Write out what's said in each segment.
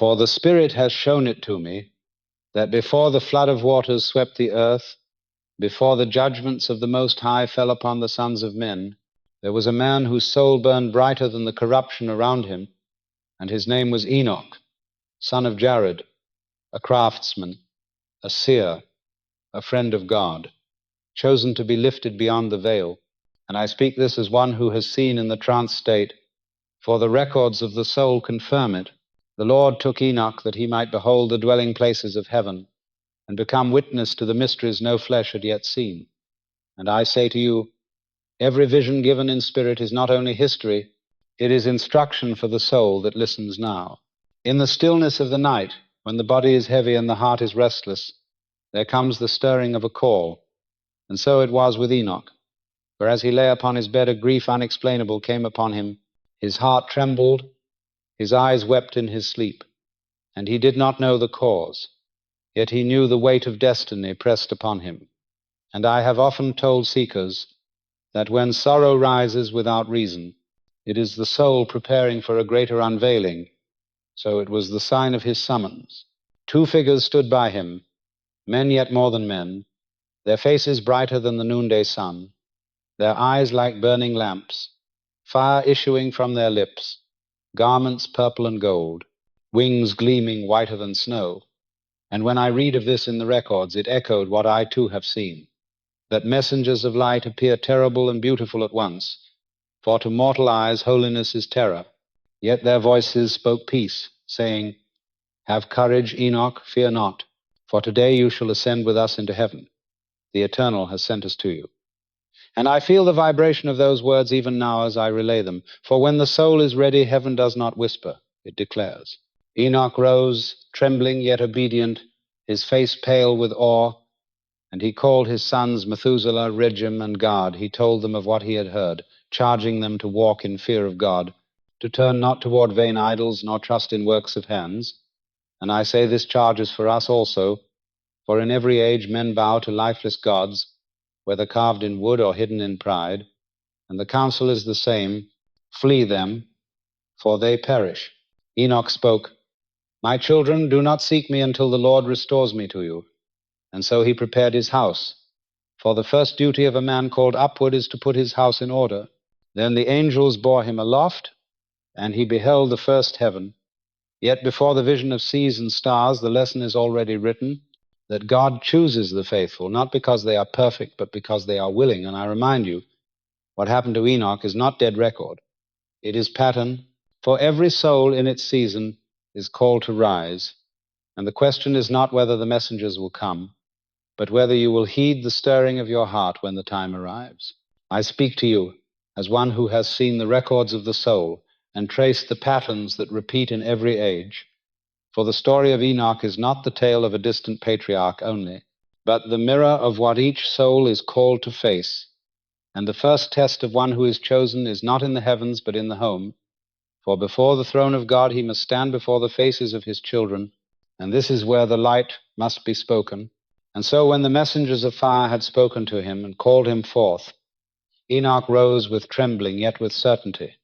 For the Spirit has shown it to me, that before the flood of waters swept the earth, before the judgments of the Most High fell upon the sons of men, there was a man whose soul burned brighter than the corruption around him, and his name was Enoch, son of Jared, a craftsman, a seer, a friend of God, chosen to be lifted beyond the veil. And I speak this as one who has seen in the trance state, for the records of the soul confirm it. The Lord took Enoch that he might behold the dwelling places of heaven, and become witness to the mysteries no flesh had yet seen. And I say to you, every vision given in spirit is not only history, it is instruction for the soul that listens now. In the stillness of the night, when the body is heavy and the heart is restless, there comes the stirring of a call. And so it was with Enoch. For as he lay upon his bed, a grief unexplainable came upon him. His heart trembled, his eyes wept in his sleep, and he did not know the cause. Yet he knew the weight of destiny pressed upon him. And I have often told seekers that when sorrow rises without reason, it is the soul preparing for a greater unveiling. So it was the sign of his summons. Two figures stood by him, men yet more than men, their faces brighter than the noonday sun, their eyes like burning lamps, fire issuing from their lips, garments purple and gold, wings gleaming whiter than snow. And when I read of this in the records, it echoed what I too have seen, that messengers of light appear terrible and beautiful at once, for to mortal eyes holiness is terror. Yet their voices spoke peace, saying, "Have courage, Enoch, fear not, for today you shall ascend with us into heaven. The Eternal has sent us to you." And I feel the vibration of those words even now as I relay them, for when the soul is ready, heaven does not whisper, it declares. Enoch rose, trembling yet obedient, his face pale with awe, and he called his sons Methuselah, Regem, and Gad. He told them of what he had heard, charging them to walk in fear of God, to turn not toward vain idols, nor trust in works of hands. And I say this charge is for us also, for in every age men bow to lifeless gods, whether carved in wood or hidden in pride, and the counsel is the same, flee them, for they perish. Enoch spoke, "My children, do not seek me until the Lord restores me to you." And so he prepared his house. For the first duty of a man called upward is to put his house in order. Then the angels bore him aloft, and he beheld the first heaven. Yet before the vision of seas and stars, the lesson is already written, that God chooses the faithful, not because they are perfect, but because they are willing. And I remind you, what happened to Enoch is not dead record. It is pattern, for every soul in its season is called to rise. And the question is not whether the messengers will come, but whether you will heed the stirring of your heart when the time arrives. I speak to you as one who has seen the records of the soul and traced the patterns that repeat in every age. For the story of Enoch is not the tale of a distant patriarch only, but the mirror of what each soul is called to face. And the first test of one who is chosen is not in the heavens, but in the home. For before the throne of God he must stand before the faces of his children, and this is where the light must be spoken. And so when the messengers of fire had spoken to him and called him forth, Enoch rose with trembling, yet with certainty.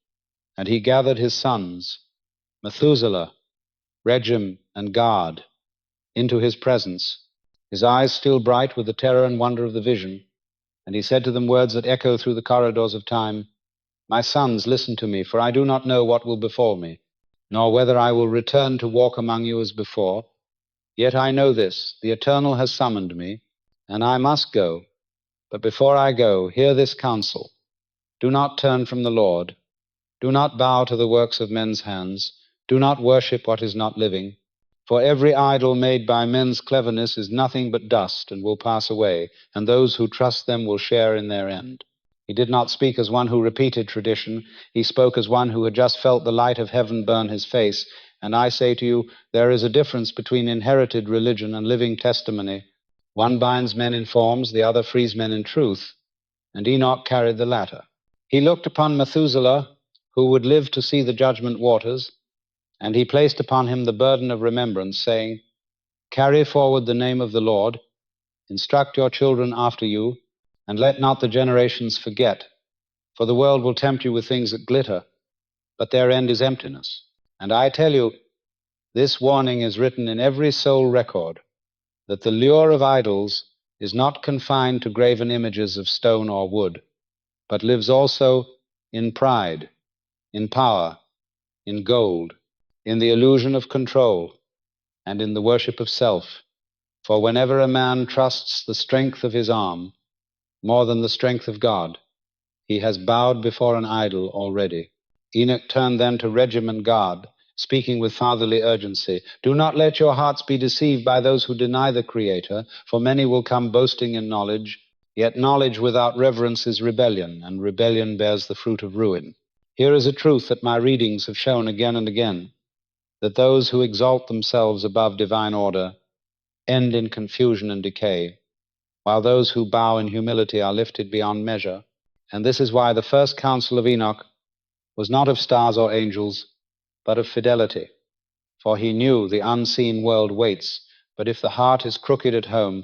And he gathered his sons, Methuselah, Regem, and Gad, into his presence, his eyes still bright with the terror and wonder of the vision. And he said to them words that echo through the corridors of time, "My sons, listen to me, for I do not know what will befall me, nor whether I will return to walk among you as before. Yet I know this, the Eternal has summoned me, and I must go. But before I go, hear this counsel. Do not turn from the Lord. Do not bow to the works of men's hands. Do not worship what is not living. For every idol made by men's cleverness is nothing but dust and will pass away, and those who trust them will share in their end." He did not speak as one who repeated tradition. He spoke as one who had just felt the light of heaven burn his face. And I say to you, there is a difference between inherited religion and living testimony. One binds men in forms, the other frees men in truth. And Enoch carried the latter. He looked upon Methuselah, who would live to see the judgment waters, and he placed upon him the burden of remembrance, saying, "Carry forward the name of the Lord, instruct your children after you, and let not the generations forget. For the world will tempt you with things that glitter, but their end is emptiness. And I tell you, This warning is written in every soul record, that the lure of idols is not confined to graven images of stone or wood, but lives also in pride, in power, in gold, in the illusion of control, and in the worship of self. For whenever a man trusts the strength of his arm more than the strength of God, he has bowed before an idol already. Enoch turned then to regimen God, speaking with fatherly urgency. Do not let your hearts be deceived by those who deny the Creator, for many will come boasting in knowledge, yet knowledge without reverence is rebellion, and rebellion bears the fruit of ruin. Here is a truth that my readings have shown again and again, that those who exalt themselves above divine order end in confusion and decay, while those who bow in humility are lifted beyond measure. And this is why the first counsel of Enoch was not of stars or angels, but of fidelity. For he knew the unseen world waits, but if the heart is crooked at home,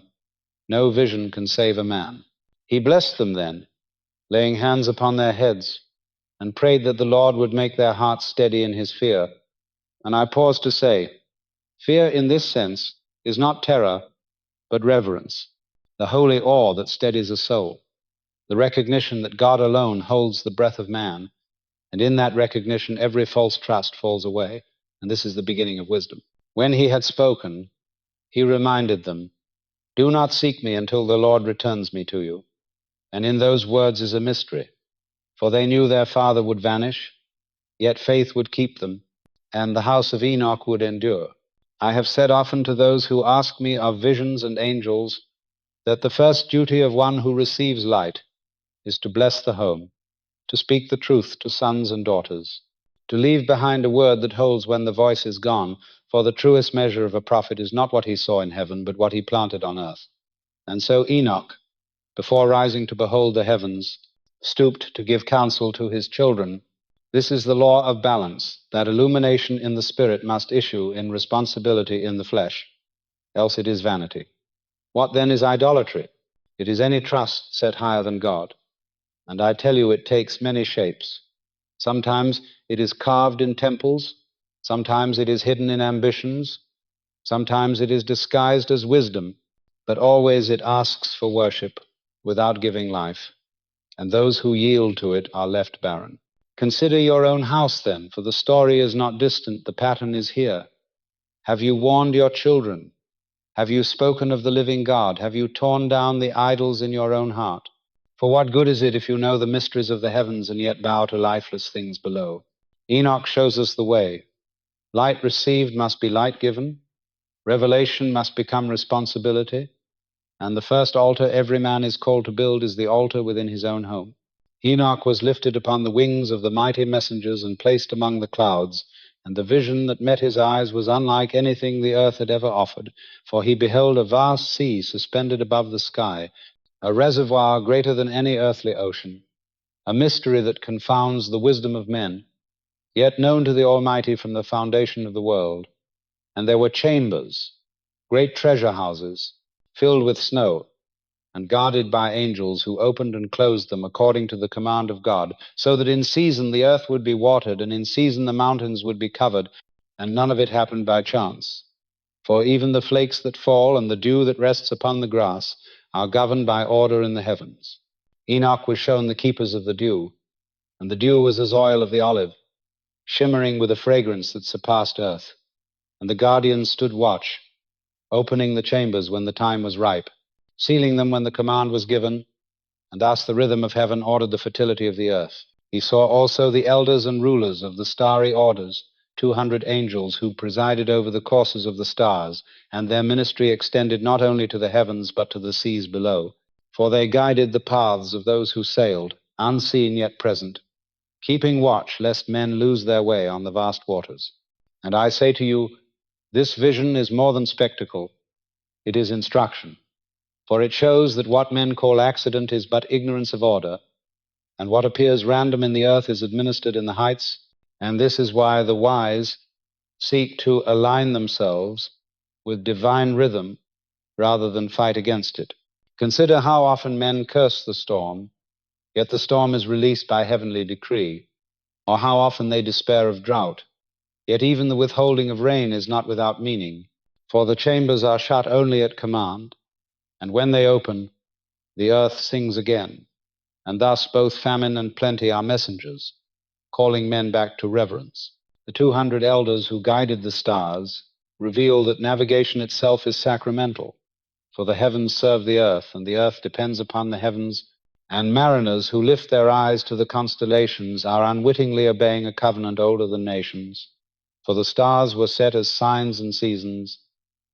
no vision can save a man. He blessed them then, laying hands upon their heads, and prayed that the Lord would make their hearts steady in his fear. And I pause to say, fear in this sense is not terror, but reverence, the holy awe that steadies a soul, the recognition that God alone holds the breath of man, and in that recognition every false trust falls away, and this is the beginning of wisdom. When he had spoken, he reminded them, do not seek me until the Lord returns me to you. And in those words is a mystery, for they knew their father would vanish, yet faith would keep them, and the house of Enoch would endure. I have said often to those who ask me of visions and angels that the first duty of one who receives light is to bless the home, to speak the truth to sons and daughters, to leave behind a word that holds when the voice is gone, for the truest measure of a prophet is not what he saw in heaven, but what he planted on earth. And so Enoch, before rising to behold the heavens, stooped to give counsel to his children. This is the law of balance, that illumination in the spirit must issue in responsibility in the flesh, else it is vanity. What then is idolatry? It is any trust set higher than God. And I tell you, it takes many shapes. Sometimes it is carved in temples, sometimes it is hidden in ambitions, sometimes it is disguised as wisdom, but always it asks for worship without giving life, and those who yield to it are left barren. Consider your own house then, for the story is not distant, the pattern is here. Have you warned your children? Have you spoken of the living God? Have you torn down the idols in your own heart? For what good is it if you know the mysteries of the heavens and yet bow to lifeless things below? Enoch shows us the way. Light received must be light given. Revelation must become responsibility. And the first altar every man is called to build is the altar within his own home. Enoch was lifted upon the wings of the mighty messengers and placed among the clouds, and the vision that met his eyes was unlike anything the earth had ever offered, for he beheld a vast sea suspended above the sky, a reservoir greater than any earthly ocean, a mystery that confounds the wisdom of men, yet known to the Almighty from the foundation of the world. And there were chambers, great treasure houses, filled with snow, and guarded by angels who opened and closed them according to the command of God, so that in season the earth would be watered, and in season the mountains would be covered, and none of it happened by chance. For even the flakes that fall and the dew that rests upon the grass are governed by order in the heavens. Enoch was shown the keepers of the dew, and the dew was as oil of the olive, shimmering with a fragrance that surpassed earth. And the guardians stood watch, opening the chambers when the time was ripe, sealing them when the command was given, and thus the rhythm of heaven ordered the fertility of the earth. He saw also the elders and rulers of the starry orders, 200 angels who presided over the courses of the stars, and their ministry extended not only to the heavens but to the seas below. For they guided the paths of those who sailed, unseen yet present, keeping watch lest men lose their way on the vast waters. And I say to you, this vision is more than spectacle, it is instruction. For it shows that what men call accident is but ignorance of order, and what appears random in the earth is administered in the heights, and this is why the wise seek to align themselves with divine rhythm rather than fight against it. Consider how often men curse the storm, yet the storm is released by heavenly decree, or how often they despair of drought, Yet even the withholding of rain is not without meaning, for the chambers are shut only at command, and when they open, the earth sings again, and thus both famine and plenty are messengers, calling men back to reverence. The 200 elders who guided the stars reveal that navigation itself is sacramental, for the heavens serve the earth, and the earth depends upon the heavens, and mariners who lift their eyes to the constellations are unwittingly obeying a covenant older than nations. For the stars were set as signs and seasons,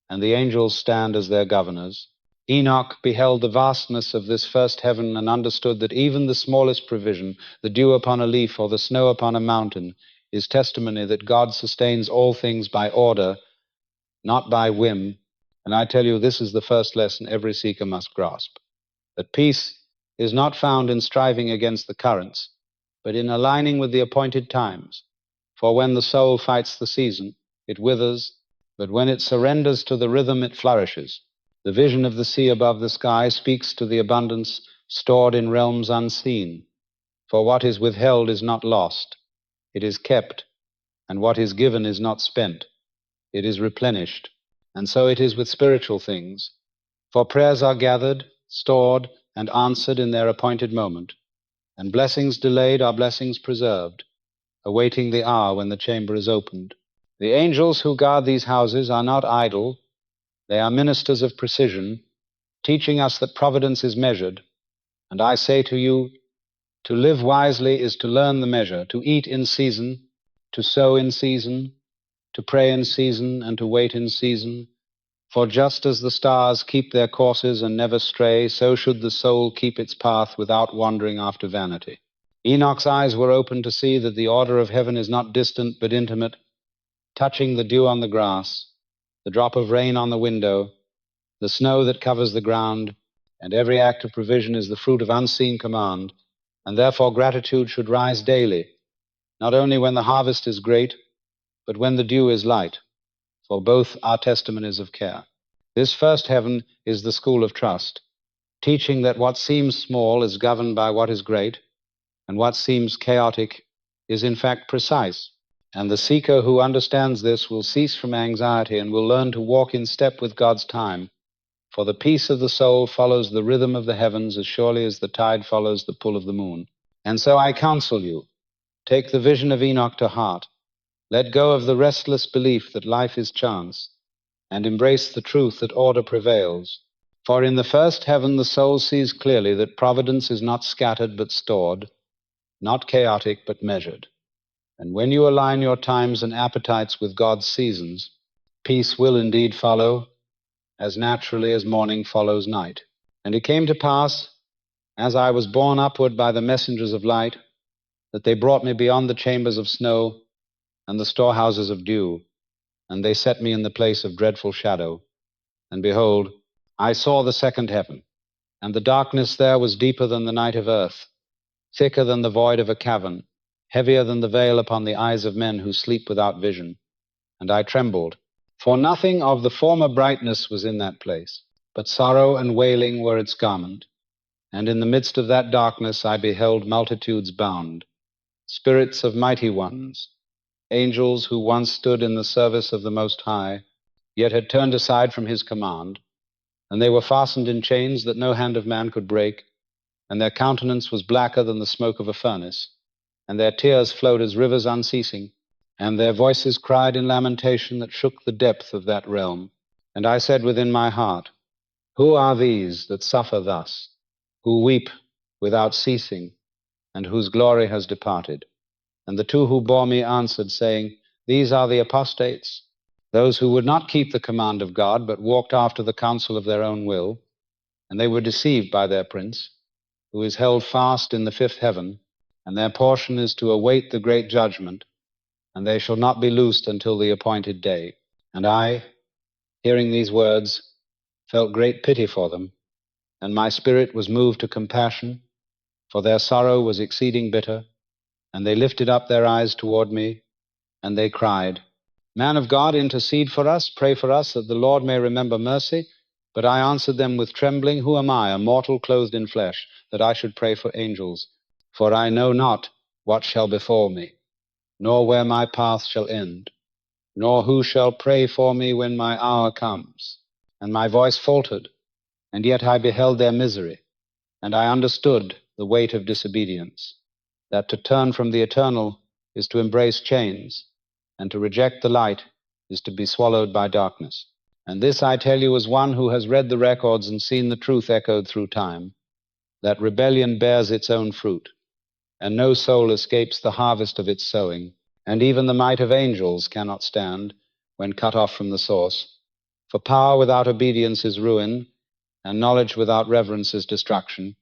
and the angels stand as their governors. Enoch beheld the vastness of this first heaven and understood that even the smallest provision, the dew upon a leaf or the snow upon a mountain, is testimony that God sustains all things by order, not by whim. And I tell you, this is the first lesson every seeker must grasp, that peace is not found in striving against the currents, but in aligning with the appointed times. For when the soul fights the season, it withers, but when it surrenders to the rhythm, it flourishes. The vision of the sea above the sky speaks to the abundance stored in realms unseen. For what is withheld is not lost, it is kept, and what is given is not spent, it is replenished. And so it is with spiritual things. For prayers are gathered, stored, and answered in their appointed moment, and blessings delayed are blessings preserved, awaiting the hour when the chamber is opened. The angels who guard these houses are not idle, they are ministers of precision, teaching us that providence is measured. And I say to you, to live wisely is to learn the measure, to eat in season, to sow in season, to pray in season, and to wait in season. For just as the stars keep their courses and never stray, so should the soul keep its path without wandering after vanity. Enoch's eyes were opened to see that the order of heaven is not distant but intimate, touching the dew on the grass, the drop of rain on the window, the snow that covers the ground, and every act of provision is the fruit of unseen command, and therefore gratitude should rise daily, not only when the harvest is great, but when the dew is light, for both are testimonies of care. This first heaven is the school of trust, teaching that what seems small is governed by what is great, and what seems chaotic is in fact precise. And the seeker who understands this will cease from anxiety and will learn to walk in step with God's time, for the peace of the soul follows the rhythm of the heavens as surely as the tide follows the pull of the moon. And so I counsel you, take the vision of Enoch to heart, let go of the restless belief that life is chance, and embrace the truth that order prevails. For in the first heaven the soul sees clearly that providence is not scattered but stored, not chaotic but measured. And when you align your times and appetites with God's seasons, peace will indeed follow, as naturally as morning follows night. And it came to pass, as I was borne upward by the messengers of light, that they brought me beyond the chambers of snow and the storehouses of dew, and they set me in the place of dreadful shadow. And behold, I saw the second heaven, and the darkness there was deeper than the night of earth, thicker than the void of a cavern, heavier than the veil upon the eyes of men who sleep without vision. And I trembled, for nothing of the former brightness was in that place, but sorrow and wailing were its garment. And in the midst of that darkness I beheld multitudes bound, spirits of mighty ones, angels who once stood in the service of the Most High, yet had turned aside from his command, and they were fastened in chains that no hand of man could break, and their countenance was blacker than the smoke of a furnace, and their tears flowed as rivers unceasing, and their voices cried in lamentation that shook the depth of that realm. And I said within my heart, who are these that suffer thus, who weep without ceasing, and whose glory has departed? And the two who bore me answered, saying, these are the apostates, those who would not keep the command of God, but walked after the counsel of their own will, and they were deceived by their prince, who is held fast in the fifth heaven, and their portion is to await the great judgment, and they shall not be loosed until the appointed day. And I, hearing these words, felt great pity for them, and my spirit was moved to compassion, for their sorrow was exceeding bitter, and they lifted up their eyes toward me, and they cried, man of God, intercede for us, pray for us, that the Lord may remember mercy. But I answered them with trembling, who am I, a mortal clothed in flesh, that I should pray for angels? For I know not what shall befall me, nor where my path shall end. nor who shall pray for me when my hour comes. And my voice faltered, and yet I beheld their misery, and I understood the weight of disobedience, that to turn from the eternal is to embrace chains, and to reject the light is to be swallowed by darkness. And this I tell you as one who has read the records and seen the truth echoed through time, that rebellion bears its own fruit, and no soul escapes the harvest of its sowing, and even the might of angels cannot stand when cut off from the source. For power without obedience is ruin, and knowledge without reverence is destruction,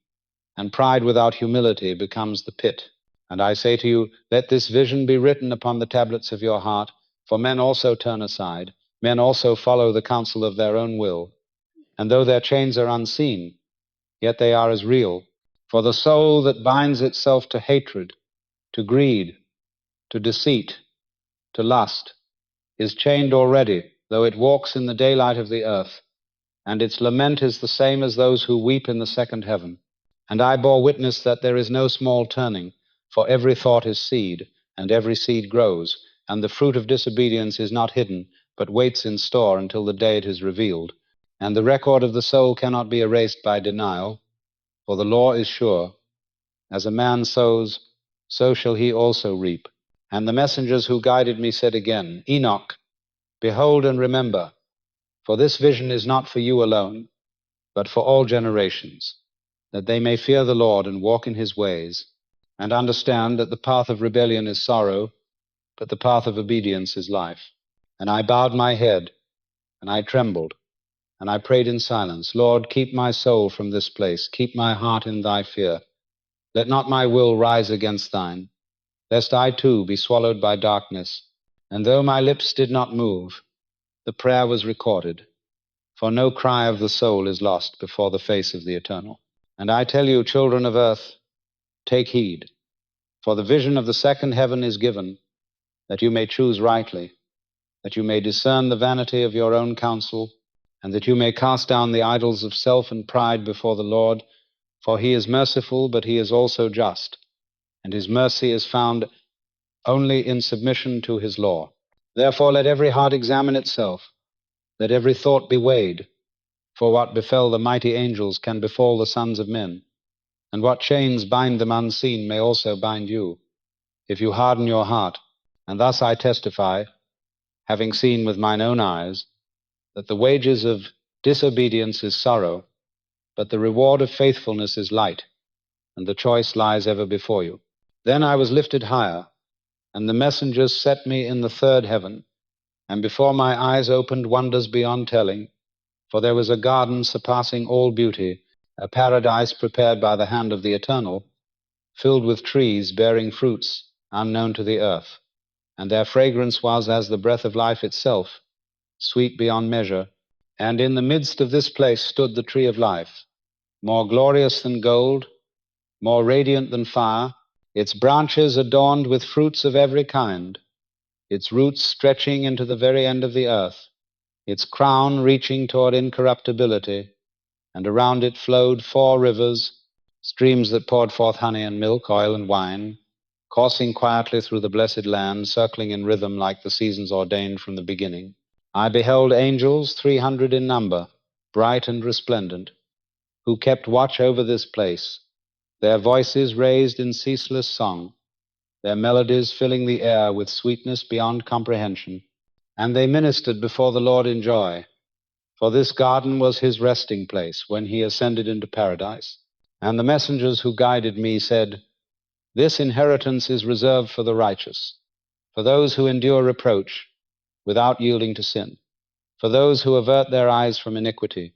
and pride without humility becomes the pit. And I say to you, let this vision be written upon the tablets of your heart, for men also turn aside, men also follow the counsel of their own will, and though their chains are unseen, yet they are as real. For the soul that binds itself to hatred, to greed, to deceit, to lust, is chained already, though it walks in the daylight of the earth, and its lament is the same as those who weep in the second heaven. And I bore witness that there is no small turning, for every thought is seed, and every seed grows, and the fruit of disobedience is not hidden, but waits in store until the day it is revealed. And the record of the soul cannot be erased by denial, for the law is sure. As a man sows, so shall he also reap. And the messengers who guided me said again, Enoch, behold and remember, for this vision is not for you alone, but for all generations, that they may fear the Lord and walk in his ways, and understand that the path of rebellion is sorrow, but the path of obedience is life. And I bowed my head, and I trembled, and I prayed in silence, Lord, keep my soul from this place, keep my heart in thy fear. Let not my will rise against thine, lest I too be swallowed by darkness. And though my lips did not move, the prayer was recorded, for no cry of the soul is lost before the face of the Eternal. And I tell you, children of earth, take heed, for the vision of the second heaven is given, that you may choose rightly, that you may discern the vanity of your own counsel, and that you may cast down the idols of self and pride before the Lord, for he is merciful, but he is also just, and his mercy is found only in submission to his law. Therefore let every heart examine itself, let every thought be weighed, for what befell the mighty angels can befall the sons of men, and what chains bind them unseen may also bind you, if you harden your heart. And thus I testify, having seen with mine own eyes, that the wages of disobedience is sorrow, but the reward of faithfulness is light, and the choice lies ever before you. Then I was lifted higher, and the messengers set me in the third heaven, and before my eyes opened wonders beyond telling, for there was a garden surpassing all beauty, a paradise prepared by the hand of the Eternal, filled with trees bearing fruits unknown to the earth, and their fragrance was as the breath of life itself, sweet beyond measure. And in the midst of this place stood the tree of life, more glorious than gold, more radiant than fire, its branches adorned with fruits of every kind, its roots stretching into the very end of the earth, its crown reaching toward incorruptibility, and around it flowed 4 rivers, streams that poured forth honey and milk, oil and wine, coursing quietly through the blessed land, circling in rhythm like the seasons ordained from the beginning. I beheld angels 300 in number, bright and resplendent, who kept watch over this place, their voices raised in ceaseless song, their melodies filling the air with sweetness beyond comprehension. And they ministered before the Lord in joy, for this garden was his resting place when he ascended into paradise. And the messengers who guided me said, this inheritance is reserved for the righteous, for those who endure reproach without yielding to sin, for those who avert their eyes from iniquity,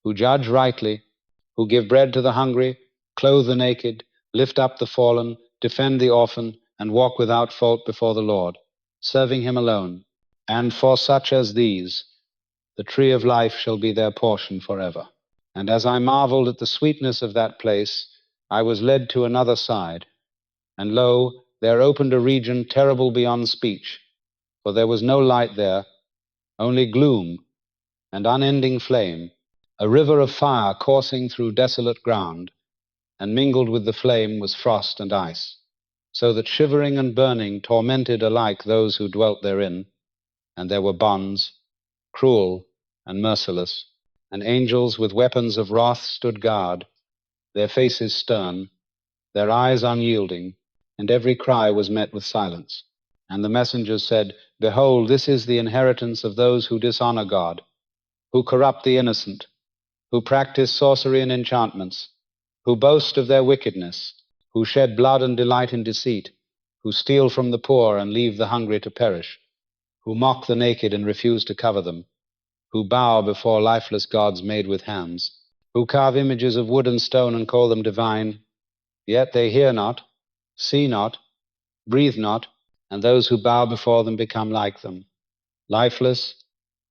who judge rightly, who give bread to the hungry, clothe the naked, lift up the fallen, defend the orphan, and walk without fault before the Lord, serving him alone. And for such as these, the tree of life shall be their portion forever. And as I marveled at the sweetness of that place, I was led to another side, and lo, there opened a region terrible beyond speech, for there was no light there, only gloom and unending flame, a river of fire coursing through desolate ground, and mingled with the flame was frost and ice, so that shivering and burning tormented alike those who dwelt therein. and there were bonds, cruel and merciless, and angels with weapons of wrath stood guard, their faces stern, their eyes unyielding, and every cry was met with silence. And the messengers said, Behold, this is the inheritance of those who dishonor God, who corrupt the innocent, who practice sorcery and enchantments, who boast of their wickedness, who shed blood and delight in deceit, who steal from the poor and leave the hungry to perish, who mock the naked and refuse to cover them, who bow before lifeless gods made with hands, who carve images of wood and stone and call them divine, yet they hear not, see not, breathe not, and those who bow before them become like them, lifeless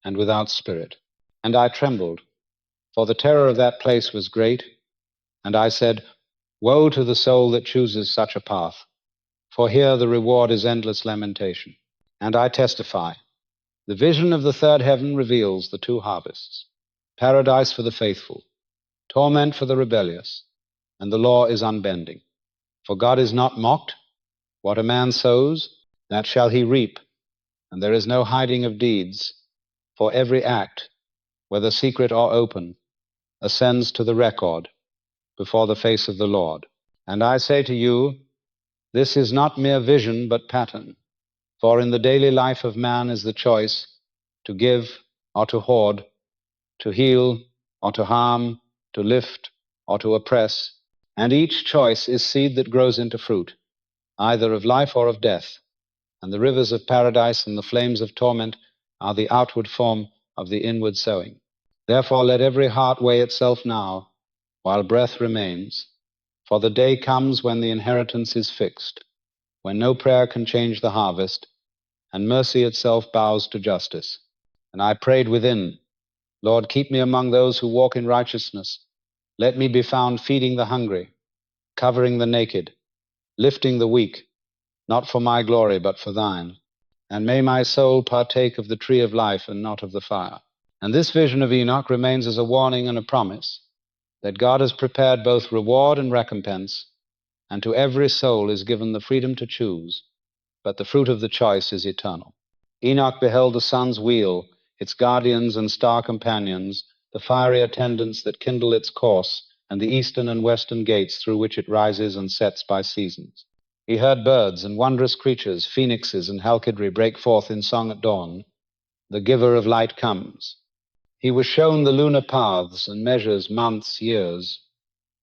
and without spirit. And I trembled, for the terror of that place was great, and I said, Woe to the soul that chooses such a path, for here the reward is endless lamentation. And I testify, the vision of the third heaven reveals the two harvests, paradise for the faithful, torment for the rebellious, and the law is unbending. For God is not mocked. What a man sows, that shall he reap, and there is no hiding of deeds, for every act, whether secret or open, ascends to the record before the face of the Lord. And I say to you, this is not mere vision, but pattern. For in the daily life of man is the choice to give or to hoard, to heal or to harm, to lift or to oppress, and each choice is seed that grows into fruit, either of life or of death, and the rivers of paradise and the flames of torment are the outward form of the inward sowing. Therefore let every heart weigh itself now, while breath remains, for the day comes when the inheritance is fixed, when no prayer can change the harvest, and mercy itself bows to justice. And I prayed within, Lord, keep me among those who walk in righteousness. Let me be found feeding the hungry, covering the naked, lifting the weak, not for my glory, but for thine. And may my soul partake of the tree of life and not of the fire. And this vision of Enoch remains as a warning and a promise that God has prepared both reward and recompense, and to every soul is given the freedom to choose, but the fruit of the choice is eternal. Enoch beheld the sun's wheel, its guardians and star companions, the fiery attendants that kindle its course, and the eastern and western gates through which it rises and sets by seasons. He heard birds and wondrous creatures, phoenixes and halkidri, break forth in song at dawn. The giver of light comes. He was shown the lunar paths and measures months, years,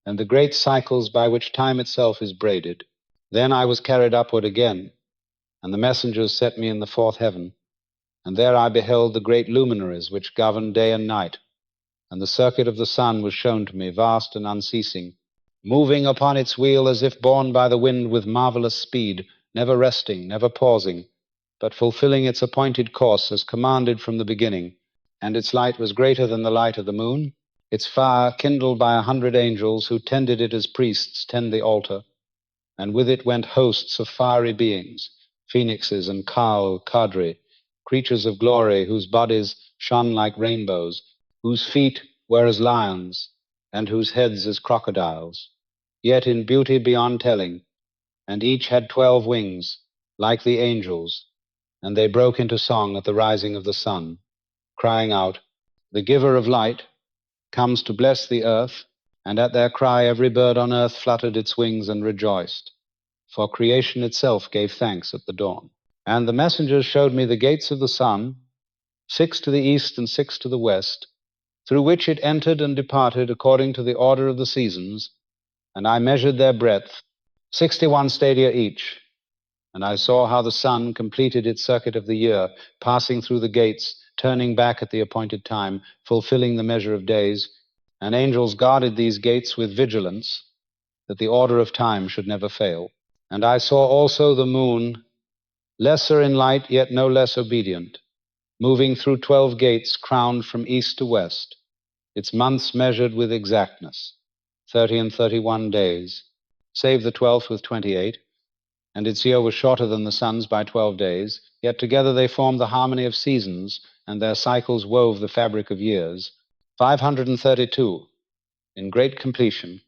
and the great cycles by which time itself is braided. Then I was carried upward again, and the messengers set me in the fourth heaven, and there I beheld the great luminaries which govern day and night, and the circuit of the sun was shown to me, vast and unceasing, moving upon its wheel as if borne by the wind with marvelous speed, never resting, never pausing, but fulfilling its appointed course as commanded from the beginning. And its light was greater than the light of the moon, its fire kindled by 100 angels who tended it as priests tend the altar, and with it went hosts of fiery beings, phoenixes and kadri, creatures of glory whose bodies shone like rainbows, whose feet were as lions, and whose heads as crocodiles, yet in beauty beyond telling, and each had 12 wings, like the angels, and they broke into song at the rising of the sun, crying out, The giver of light comes to bless the earth, and at their cry every bird on earth fluttered its wings and rejoiced, for creation itself gave thanks at the dawn. And the messengers showed me the gates of the sun, 6 to the east and 6 to the west, through which it entered and departed according to the order of the seasons, and I measured their breadth, 61 stadia each. And I saw how the sun completed its circuit of the year, passing through the gates, turning back at the appointed time, fulfilling the measure of days, and angels guarded these gates with vigilance, that the order of time should never fail. And I saw also the moon, lesser in light, yet no less obedient, moving through 12 gates crowned from east to west, its months measured with exactness, 30 and 31 days, save the 12th with 28, and its year was shorter than the sun's by 12 days, yet together they formed the harmony of seasons, and their cycles wove the fabric of years, 532, in great completion,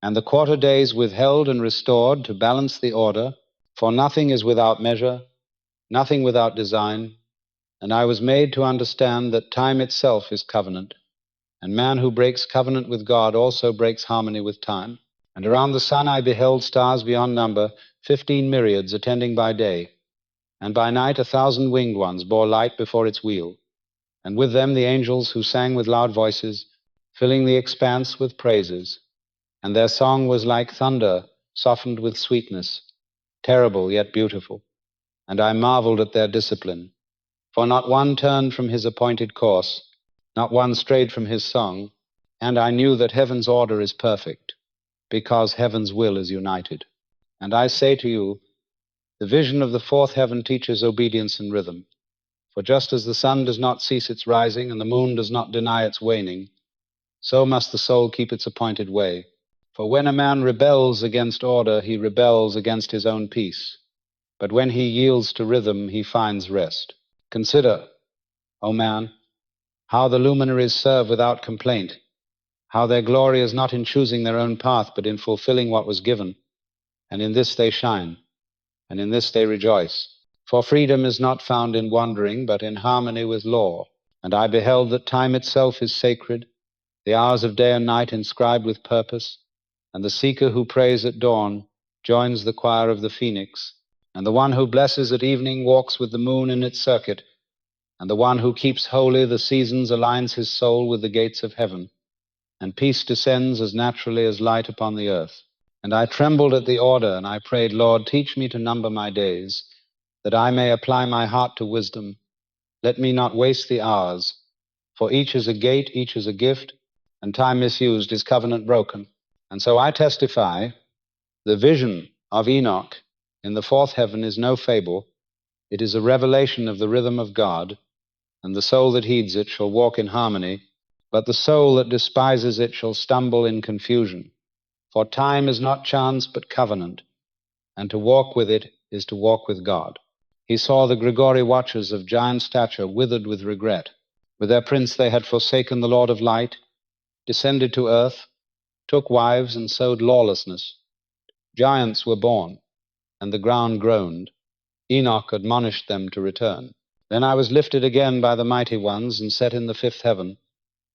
and the quarter days withheld and restored to balance the order, for nothing is without measure, nothing without design, And I was made to understand that time itself is covenant, and man who breaks covenant with God also breaks harmony with time. And around the sun I beheld stars beyond number, 15 myriads attending by day, and by night 1,000 winged ones bore light before its wheel, and with them the angels who sang with loud voices, filling the expanse with praises. And their song was like thunder, softened with sweetness, terrible yet beautiful. And I marveled at their discipline, for not one turned from his appointed course, not one strayed from his song, and I knew that heaven's order is perfect, because heaven's will is united. And I say to you, the vision of the fourth heaven teaches obedience and rhythm. For just as the sun does not cease its rising and the moon does not deny its waning, so must the soul keep its appointed way. For when a man rebels against order, he rebels against his own peace. But when he yields to rhythm, he finds rest. Consider, O man, how the luminaries serve without complaint, how their glory is not in choosing their own path, but in fulfilling what was given. And in this they shine, and in this they rejoice. For freedom is not found in wandering, but in harmony with law. And I beheld that time itself is sacred, the hours of day and night inscribed with purpose, and the seeker who prays at dawn joins the choir of the phoenix, and the one who blesses at evening walks with the moon in its circuit, and the one who keeps holy the seasons aligns his soul with the gates of heaven, and peace descends as naturally as light upon the earth. And I trembled at the order, and I prayed, Lord, teach me to number my days, that I may apply my heart to wisdom. Let me not waste the hours, for each is a gate, each is a gift, and time misused is covenant broken. And so I testify, the vision of Enoch in the fourth heaven is no fable. It is a revelation of the rhythm of God, and the soul that heeds it shall walk in harmony, but the soul that despises it shall stumble in confusion. For time is not chance but covenant, and to walk with it is to walk with God. He saw the Grigori watchers of giant stature withered with regret. With their prince they had forsaken the Lord of light, descended to earth, took wives, and sowed lawlessness. Giants were born, and the ground groaned. Enoch admonished them to return. Then I was lifted again by the mighty ones and set in the fifth heaven,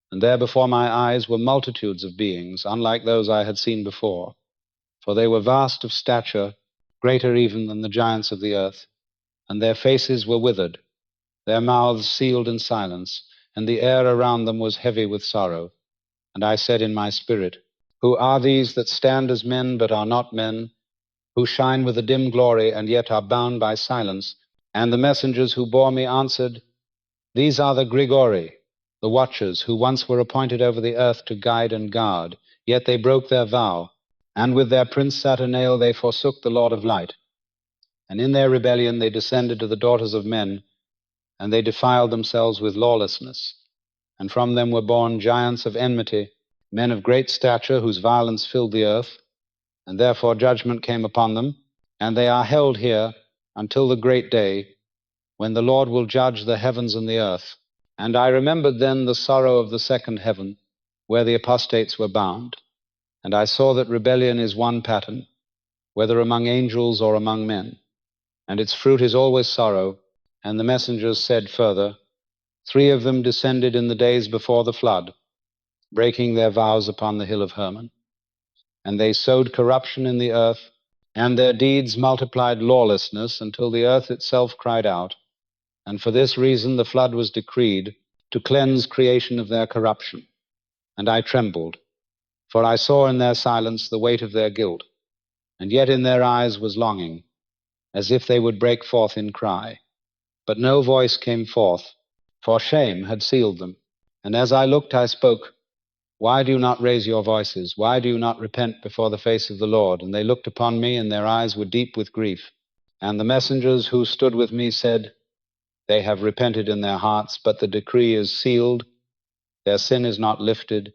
and there before my eyes were multitudes of beings, unlike those I had seen before, for they were vast of stature, greater even than the giants of the earth, and their faces were withered, their mouths sealed in silence, and the air around them was heavy with sorrow. And I said in my spirit, who are these that stand as men but are not men, who shine with a dim glory and yet are bound by silence? And the messengers who bore me answered, these are the Grigori, the watchers, who once were appointed over the earth to guide and guard, yet they broke their vow, and with their prince Saturnael they forsook the Lord of light. And in their rebellion they descended to the daughters of men, and they defiled themselves with lawlessness. And from them were born giants of enmity, men of great stature, whose violence filled the earth, and therefore judgment came upon them. And they are held here until the great day, when the Lord will judge the heavens and the earth. And I remembered then the sorrow of the second heaven, where the apostates were bound. And I saw that rebellion is one pattern, whether among angels or among men, and its fruit is always sorrow. And the messengers said further, 3 of them descended in the days before the flood, breaking their vows upon the hill of Hermon. And they sowed corruption in the earth, and their deeds multiplied lawlessness until the earth itself cried out. And for this reason the flood was decreed, to cleanse creation of their corruption. And I trembled, for I saw in their silence the weight of their guilt, and yet in their eyes was longing, as if they would break forth in cry. But no voice came forth, for shame had sealed them. And as I looked, I spoke, why do you not raise your voices? Why do you not repent before the face of the Lord? And they looked upon me, and their eyes were deep with grief. And the messengers who stood with me said, they have repented in their hearts, but the decree is sealed, their sin is not lifted,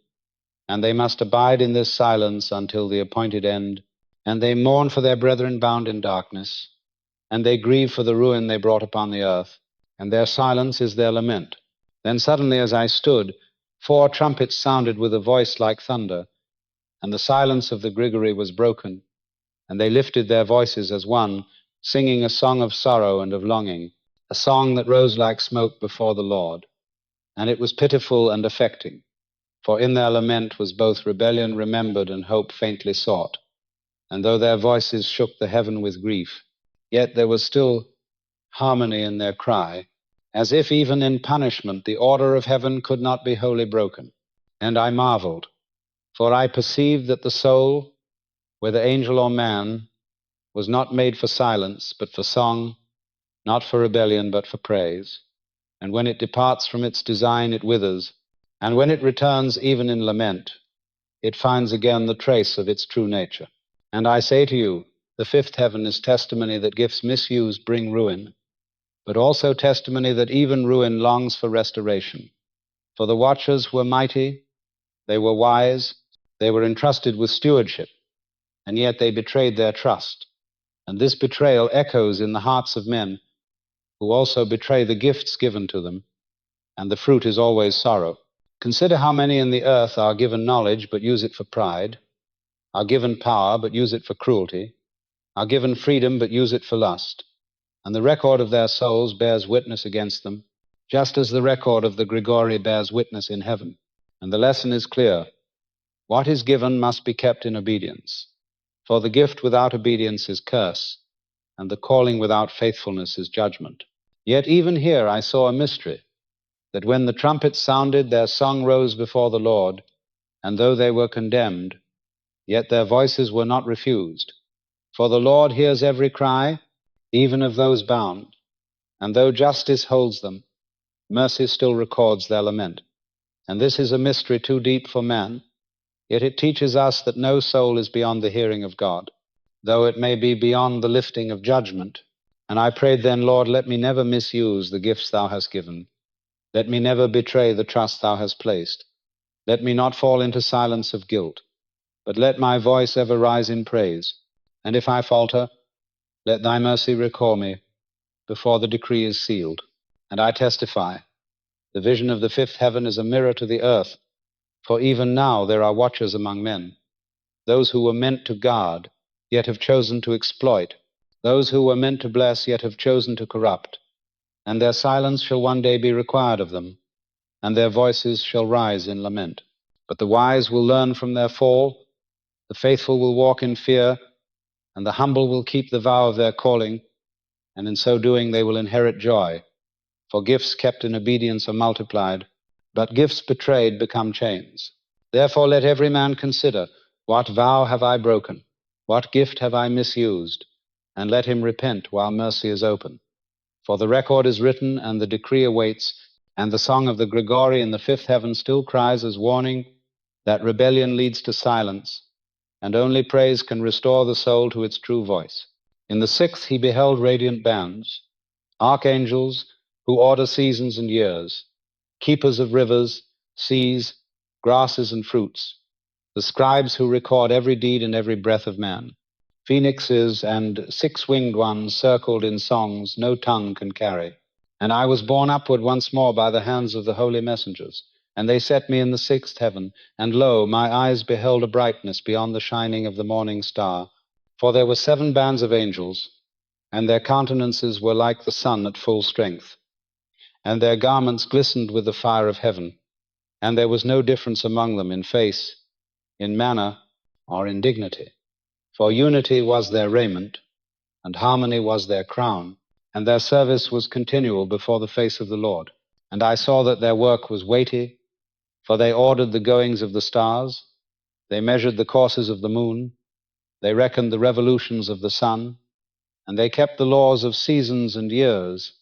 and they must abide in this silence until the appointed end. And they mourn for their brethren bound in darkness, and they grieve for the ruin they brought upon the earth, and their silence is their lament. Then suddenly as I stood, 4 trumpets sounded with a voice like thunder, and the silence of the Grigori was broken, and they lifted their voices as one, singing a song of sorrow and of longing. a song that rose like smoke before the Lord, and it was pitiful and affecting, for in their lament was both rebellion remembered and hope faintly sought. And though their voices shook the heaven with grief, yet there was still harmony in their cry, as if even in punishment the order of heaven could not be wholly broken. And I marveled, for I perceived that the soul, whether angel or man, was not made for silence, but for song, not for rebellion, but for praise. And when it departs from its design, it withers, and when it returns, even in lament, it finds again the trace of its true nature. And I say to you, the fifth heaven is testimony that gifts misused bring ruin, but also testimony that even ruin longs for restoration. For the watchers were mighty, they were wise, they were entrusted with stewardship, and yet they betrayed their trust. And this betrayal echoes in the hearts of men, who also betray the gifts given to them, and the fruit is always sorrow. Consider how many in the earth are given knowledge, but use it for pride, are given power, but use it for cruelty, are given freedom, but use it for lust. And the record of their souls bears witness against them, just as the record of the Grigori bears witness in heaven. And the lesson is clear. What is given must be kept in obedience. For the gift without obedience is curse, and the calling without faithfulness is judgment. Yet even here I saw a mystery, that when the trumpet sounded, their song rose before the Lord, and though they were condemned, yet their voices were not refused. For the Lord hears every cry, even of those bound, and though justice holds them, mercy still records their lament. And this is a mystery too deep for man, yet it teaches us that no soul is beyond the hearing of God, though it may be beyond the lifting of judgment. And I prayed then, Lord, let me never misuse the gifts thou hast given. Let me never betray the trust thou hast placed. Let me not fall into silence of guilt, but let my voice ever rise in praise. And if I falter, let thy mercy recall me before the decree is sealed. And I testify, the vision of the fifth heaven is a mirror to the earth, for even now there are watchers among men, those who were meant to guard, yet have chosen to exploit, those who were meant to bless, yet have chosen to corrupt. And their silence shall one day be required of them, and their voices shall rise in lament. But the wise will learn from their fall, the faithful will walk in fear, and the humble will keep the vow of their calling, and in so doing they will inherit joy. For gifts kept in obedience are multiplied, but gifts betrayed become chains. Therefore let every man consider, what vow have I broken? What gift have I misused? And let him repent while mercy is open. For the record is written, and the decree awaits, and the song of the Grigori in the fifth heaven still cries as warning that rebellion leads to silence, and only praise can restore the soul to its true voice. In the sixth he beheld radiant bands, archangels who order seasons and years, keepers of rivers, seas, grasses, and fruits, the scribes who record every deed and every breath of man, phoenixes and six-winged ones circled in songs no tongue can carry. And I was borne upward once more by the hands of the holy messengers, and they set me in the sixth heaven, and lo, my eyes beheld a brightness beyond the shining of the morning star. For there were 7 bands of angels, and their countenances were like the sun at full strength, and their garments glistened with the fire of heaven, and there was no difference among them in face, in manner, or in dignity. For unity was their raiment, and harmony was their crown, and their service was continual before the face of the Lord. And I saw that their work was weighty, for they ordered the goings of the stars, they measured the courses of the moon, they reckoned the revolutions of the sun, and they kept the laws of seasons and years,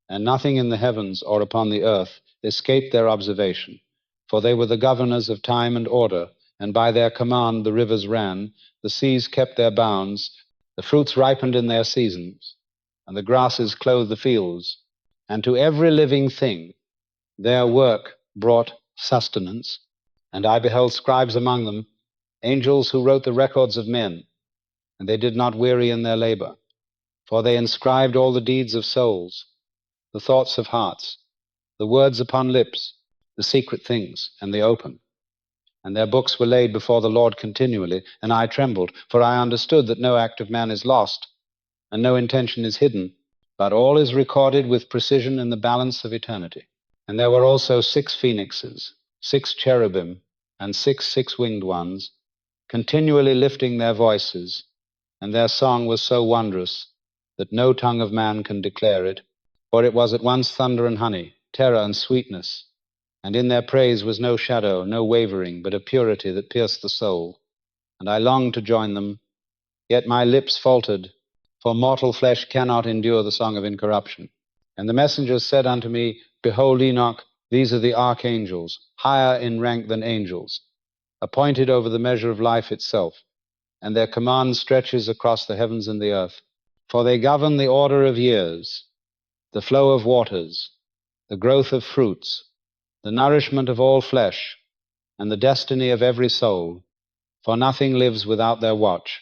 and nothing in the heavens or upon the earth escaped their observation. For they were the governors of time and order, and by their command the rivers ran, the seas kept their bounds, the fruits ripened in their seasons, and the grasses clothed the fields, and to every living thing their work brought sustenance. And I beheld scribes among them, angels who wrote the records of men, and they did not weary in their labor, for they inscribed all the deeds of souls, the thoughts of hearts, the words upon lips, the secret things, and the open. And their books were laid before the Lord continually, and I trembled, for I understood that no act of man is lost, and no intention is hidden, but all is recorded with precision in the balance of eternity. And there were also 6 phoenixes, 6 cherubim, and 6 six-winged ones, continually lifting their voices, and their song was so wondrous that no tongue of man can declare it, for it was at once thunder and honey, terror and sweetness, and in their praise was no shadow, no wavering, but a purity that pierced the soul. And I longed to join them, yet my lips faltered, for mortal flesh cannot endure the song of incorruption. And the messengers said unto me, Behold, Enoch, these are the archangels, higher in rank than angels, appointed over the measure of life itself, and their command stretches across the heavens and the earth. For they govern the order of years, the flow of waters, the growth of fruits, the nourishment of all flesh, and the destiny of every soul. For nothing lives without their watch,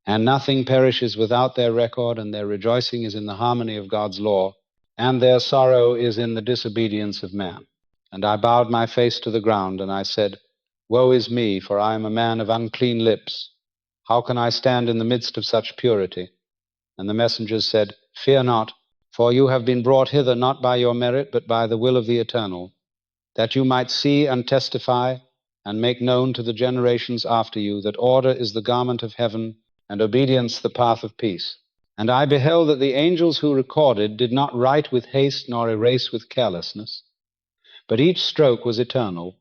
and nothing perishes without their record, and their rejoicing is in the harmony of God's law, and their sorrow is in the disobedience of man. And I bowed my face to the ground, and I said, Woe is me, for I am a man of unclean lips. How can I stand in the midst of such purity? And the messengers said, Fear not, for you have been brought hither not by your merit, but by the will of the Eternal, that you might see and testify and make known to the generations after you that order is the garment of heaven, and obedience the path of peace. And I beheld that the angels who recorded did not write with haste nor erase with carelessness, but each stroke was eternal,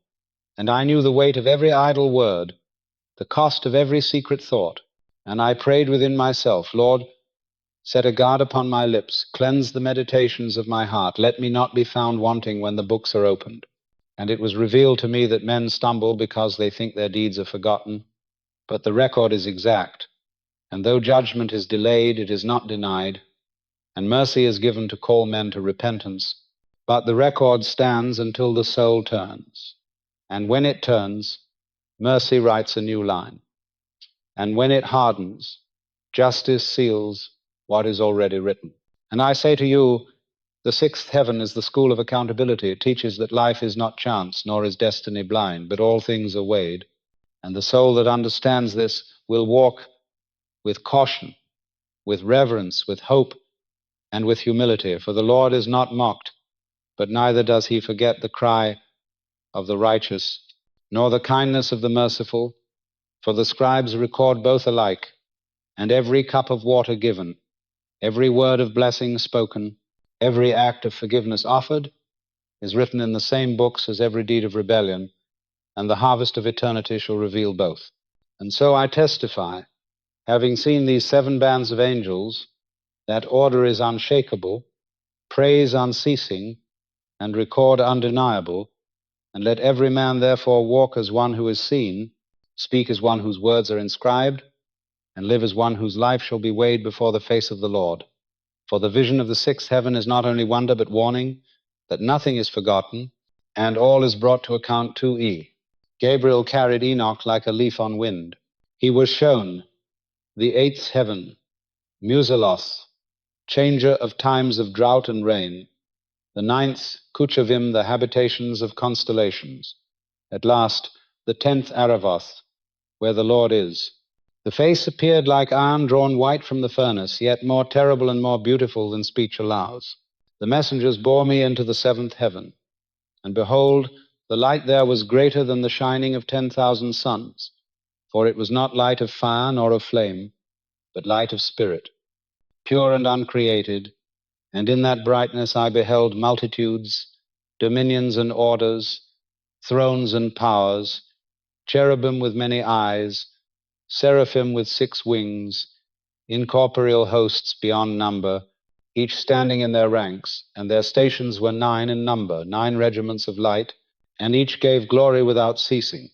and I knew the weight of every idle word, the cost of every secret thought. And I prayed within myself, Lord, set a guard upon my lips, cleanse the meditations of my heart, let me not be found wanting when the books are opened. And it was revealed to me that men stumble because they think their deeds are forgotten, but the record is exact, and though judgment is delayed, it is not denied, and mercy is given to call men to repentance, but the record stands until the soul turns, and when it turns, mercy writes a new line, and when it hardens, justice seals what is already written. And I say to you, the 6th heaven is the school of accountability. It teaches that life is not chance, nor is destiny blind, but all things are weighed. And the soul that understands this will walk with caution, with reverence, with hope, and with humility. For the Lord is not mocked, but neither does he forget the cry of the righteous, nor the kindness of the merciful. For the scribes record both alike, and every cup of water given, every word of blessing spoken, every act of forgiveness offered, is written in the same books as every deed of rebellion, and the harvest of eternity shall reveal both. And so I testify, having seen these 7 bands of angels, that order is unshakable, praise unceasing, and record undeniable, and let every man therefore walk as one who is seen, speak as one whose words are inscribed, and live as one whose life shall be weighed before the face of the Lord. For the vision of the 6th heaven is not only wonder, but warning, that nothing is forgotten, and all is brought to account 2e. Gabriel carried Enoch like a leaf on wind. He was shown the 8th heaven, Muselos, changer of times of drought and rain, the 9th, Kuchavim, the habitations of constellations, at last the 10th Aravoth, where the Lord is. The face appeared like iron drawn white from the furnace, yet more terrible and more beautiful than speech allows. The messengers bore me into the 7th heaven, and behold, the light there was greater than the shining of 10,000 suns, for it was not light of fire nor of flame, but light of spirit, pure and uncreated, and in that brightness I beheld multitudes, dominions and orders, thrones and powers, cherubim with many eyes, seraphim with 6 wings, incorporeal hosts beyond number, each standing in their ranks, and their stations were 9 in number, 9 regiments of light, and each gave glory without ceasing.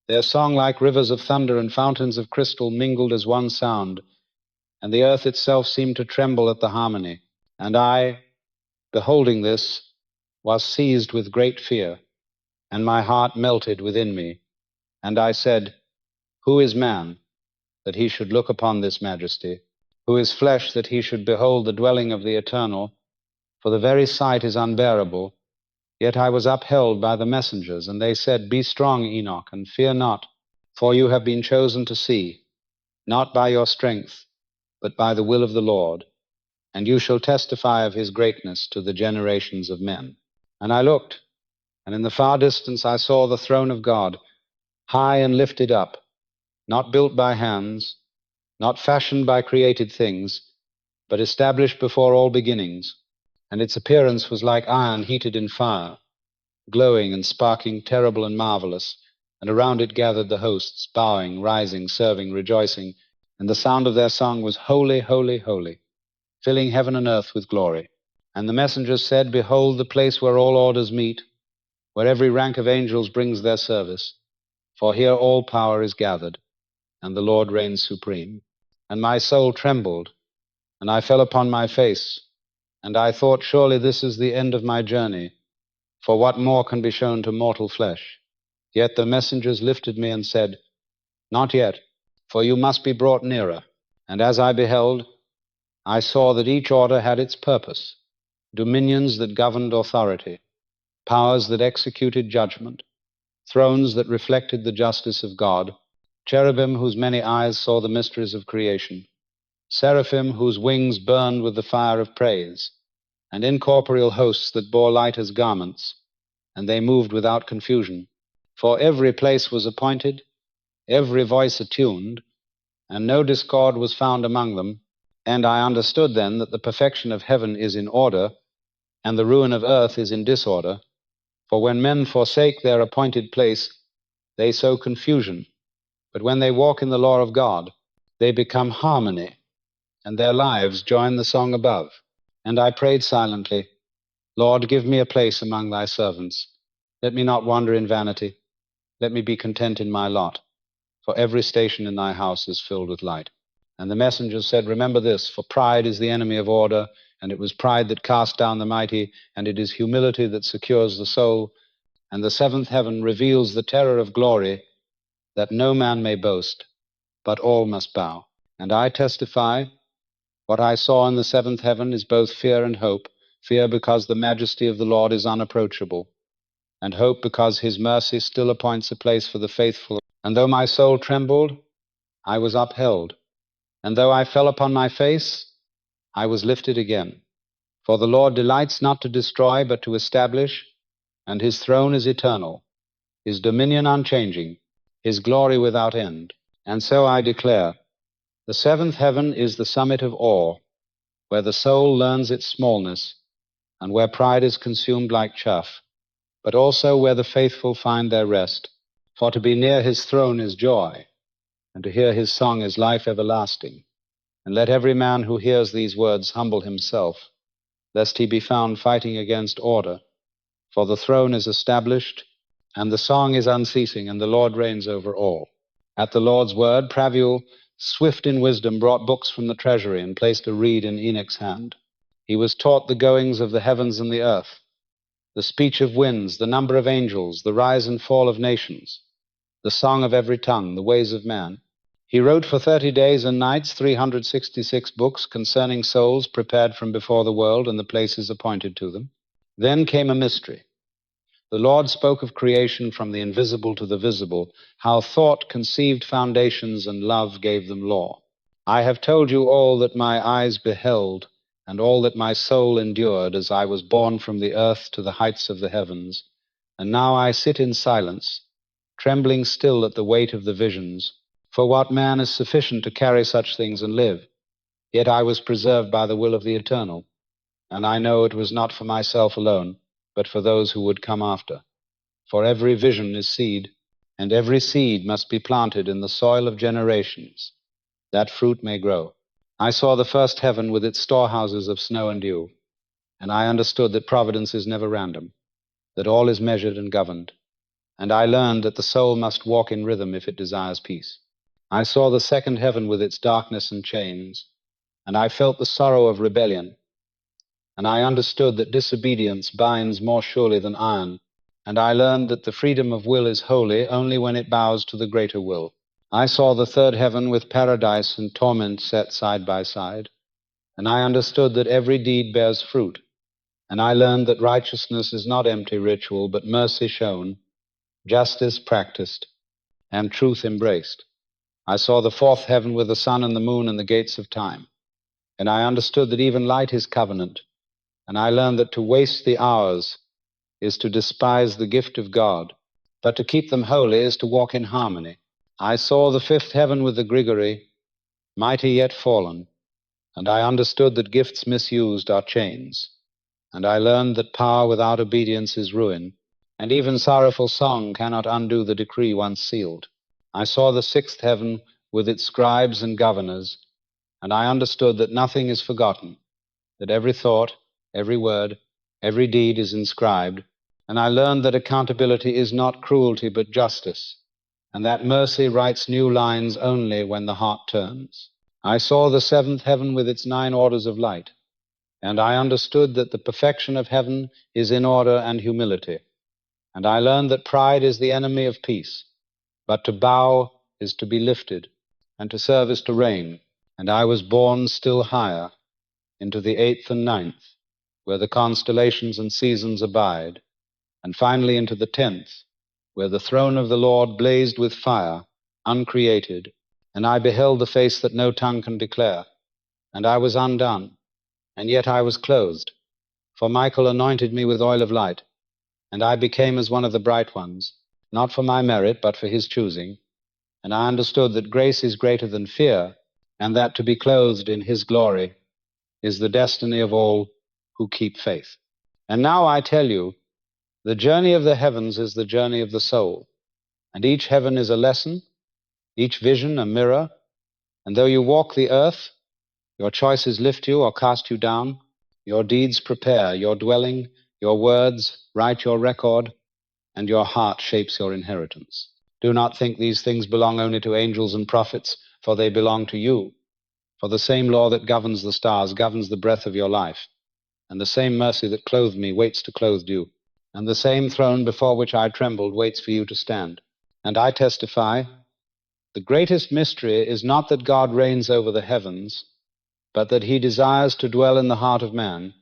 Their song like rivers of thunder and fountains of crystal mingled as one sound, and the earth itself seemed to tremble at the harmony. And I, beholding this, was seized with great fear, and my heart melted within me. And I said, Who is man, that he should look upon this majesty? Who is flesh, that he should behold the dwelling of the Eternal? For the very sight is unbearable. Yet I was upheld by the messengers, and they said, Be strong, Enoch, and fear not, for you have been chosen to see, not by your strength, but by the will of the Lord. and you shall testify of his greatness to the generations of men. And I looked, and in the far distance I saw the throne of God, high and lifted up, not built by hands, not fashioned by created things, but established before all beginnings. And its appearance was like iron heated in fire, glowing and sparking, terrible and marvelous. And around it gathered the hosts, bowing, rising, serving, rejoicing. And the sound of their song was, Holy, holy, holy, filling heaven and earth with glory. And the messengers said, Behold the place where all orders meet, where every rank of angels brings their service. For here all power is gathered, and the Lord reigns supreme. And my soul trembled, and I fell upon my face, and I thought, Surely this is the end of my journey, for what more can be shown to mortal flesh? Yet the messengers lifted me and said, Not yet, for you must be brought nearer. And as I beheld, I saw that each order had its purpose, dominions that governed authority, powers that executed judgment, thrones that reflected the justice of God, cherubim whose many eyes saw the mysteries of creation, seraphim whose wings burned with the fire of praise, and incorporeal hosts that bore light as garments, and they moved without confusion. For every place was appointed, every voice attuned, and no discord was found among them. And I understood then that the perfection of heaven is in order, and the ruin of earth is in disorder. For when men forsake their appointed place, they sow confusion. But when they walk in the law of God, they become harmony, and their lives join the song above. And I prayed silently, Lord, give me a place among thy servants. Let me not wander in vanity. Let me be content in my lot, for every station in thy house is filled with light. And the messengers said, Remember this, for pride is the enemy of order, and it was pride that cast down the mighty, and it is humility that secures the soul. And the seventh heaven reveals the terror of glory, that no man may boast, but all must bow. And I testify, what I saw in the seventh heaven is both fear and hope, fear because the majesty of the Lord is unapproachable, and hope because his mercy still appoints a place for the faithful. And though my soul trembled, I was upheld. And though I fell upon my face, I was lifted again. For the Lord delights not to destroy, but to establish, and his throne is eternal, his dominion unchanging, his glory without end. And so I declare, the seventh heaven is the summit of awe, where the soul learns its smallness, and where pride is consumed like chaff, but also where the faithful find their rest. For to be near his throne is joy, and to hear his song is life everlasting. And let every man who hears these words humble himself, lest he be found fighting against order. For the throne is established, and the song is unceasing, and the Lord reigns over all. At the Lord's word, Praviel, swift in wisdom, brought books from the treasury and placed a reed in Enoch's hand. He was taught the goings of the heavens and the earth, the speech of winds, the number of angels, the rise and fall of nations, the song of every tongue, the ways of man. He wrote for 30 days and nights 366 books concerning souls prepared from before the world and the places appointed to them. Then came a mystery. The Lord spoke of creation from the invisible to the visible, how thought conceived foundations and love gave them law. I have told you all that my eyes beheld, and all that my soul endured as I was borne from the earth to the heights of the heavens. And now I sit in silence, trembling still at the weight of the visions. For what man is sufficient to carry such things and live? Yet I was preserved by the will of the Eternal, and I know it was not for myself alone, but for those who would come after. For every vision is seed, and every seed must be planted in the soil of generations, that fruit may grow. I saw the first heaven with its storehouses of snow and dew, and I understood that providence is never random, that all is measured and governed. And I learned that the soul must walk in rhythm if it desires peace. I saw the second heaven with its darkness and chains, and I felt the sorrow of rebellion. And I understood that disobedience binds more surely than iron. And I learned that the freedom of will is holy only when it bows to the greater will. I saw the third heaven with paradise and torment set side by side. And I understood that every deed bears fruit. And I learned that righteousness is not empty ritual, but mercy shown, justice practiced, and truth embraced. I saw the fourth heaven with the sun and the moon and the gates of time. And I understood that even light is covenant, and I learned that to waste the hours is to despise the gift of God, but to keep them holy is to walk in harmony. I saw the fifth heaven with the Grigori, mighty yet fallen, and I understood that gifts misused are chains, and I learned that power without obedience is ruin, and even sorrowful song cannot undo the decree once sealed. I saw the sixth heaven with its scribes and governors, and I understood that nothing is forgotten, that every thought, every word, every deed is inscribed, and I learned that accountability is not cruelty but justice, and that mercy writes new lines only when the heart turns. I saw the seventh heaven with its 9 orders of light, and I understood that the perfection of heaven is in order and humility, and I learned that pride is the enemy of peace, but to bow is to be lifted, and to serve is to reign, and I was born still higher, into the 8th and 9th, where the constellations and seasons abide, and finally into the 10th, where the throne of the Lord blazed with fire, uncreated, and I beheld the face that no tongue can declare. And I was undone, and yet I was clothed, for Michael anointed me with oil of light, and I became as one of the bright ones, not for my merit, but for his choosing. And I understood that grace is greater than fear, and that to be clothed in his glory is the destiny of all who keep faith. And now I tell you, the journey of the heavens is the journey of the soul, and each heaven is a lesson, each vision a mirror, and though you walk the earth, your choices lift you or cast you down, your deeds prepare your dwelling, your words write your record, and your heart shapes your inheritance. Do not think these things belong only to angels and prophets, for they belong to you. For the same law that governs the stars governs the breath of your life, and the same mercy that clothed me waits to clothe you, and the same throne before which I trembled waits for you to stand. And I testify, the greatest mystery is not that God reigns over the heavens, but that he desires to dwell in the heart of man,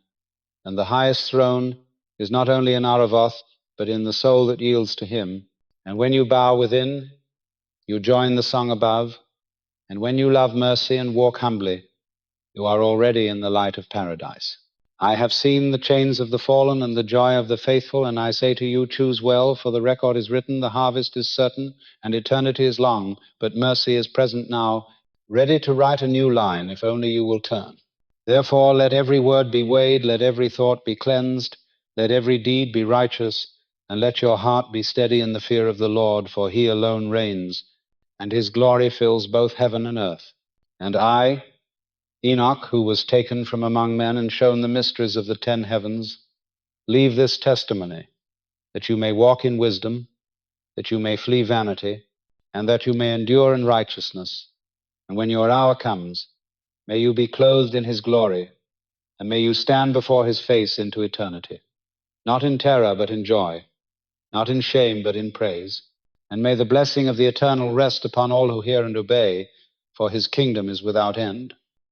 and the highest throne is not only in Aravoth, but in the soul that yields to him. And when you bow within, you join the song above, and when you love mercy and walk humbly, you are already in the light of paradise. I have seen the chains of the fallen and the joy of the faithful, and I say to you, choose well, for the record is written, the harvest is certain, and eternity is long, but mercy is present now, ready to write a new line, if only you will turn. Therefore, let every word be weighed, let every thought be cleansed, let every deed be righteous, and let your heart be steady in the fear of the Lord, for he alone reigns, and his glory fills both heaven and earth. And I, Enoch, who was taken from among men and shown the mysteries of the 10 heavens, leave this testimony, that you may walk in wisdom, that you may flee vanity, and that you may endure in righteousness. And when your hour comes, may you be clothed in his glory, and may you stand before his face into eternity, not in terror but in joy, not in shame but in praise. And may the blessing of the eternal rest upon all who hear and obey, for his kingdom is without end.